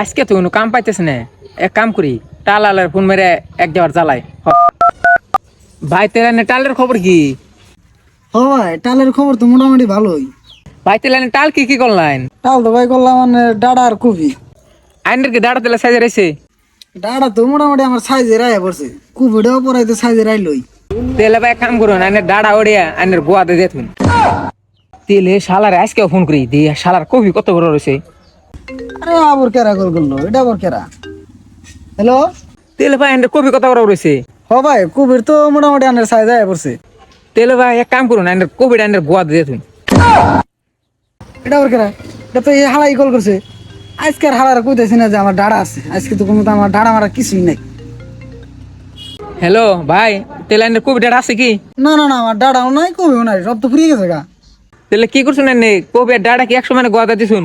আজকে তো কোনো কাম পাইতেছ না, এক কাম করি টালালের ফোন মেরে এক যাওয়ার জ্বালাই। ভাই তেলানে টালের খবর কি? ও ভাই টালের খবর তো মোটামুটি ভালোই। ভাই তেলানে টাল কি কি করলেন? টাল তো ভাই করলাম মানে ডাডা আর কপি। আইনের কি দাঁড়া তেলা সাইজে রয়েছে? ডাডা তো মোটামুটি আমার সাইজে রায় পড়ছে, কপিটাও পরাই তো সাইজে রাইলই। তেলে ভাই এক কাম করুন, আইনের দাঁড়া ওড়িয়া আইনের গোয়াতে দেখুন। তেলে শালারে আজকেও ফোন করি দিয়ে শালার কবি কত বড় রয়েছে। আরে আবার কেরা কল করলো, এটা আবার কেরা? হ্যালো। তেলে ভাই আইনের কবি কত বড় রয়েছে। হ ভাই কবির তো মোটামুটি আনের সাইজ রায় পড়ছে। তেলে ভাই এক কাম করুন, আইনের কবিটা আইনের গোয়াতে দেখুন। এটা আবার কেরা? এটা তো এই হালাই কল করছে। আজকের হালার কইতেছি না যে আমার ডাড়া আছে, আজকে তো কোনো তো আমার ডাড়া মারা কিছুই নাই। হ্যালো ভাই, তেলে আইনের কবিটা আছে কি? না না না, আমার ডাড়াও নাই কবিও নাই, সব তো ফুরিয়ে গেছে গা। তাহলে কি করছেন? কবি আর দাঁড়া কি একশো মানে গোয়াতে দিছুন?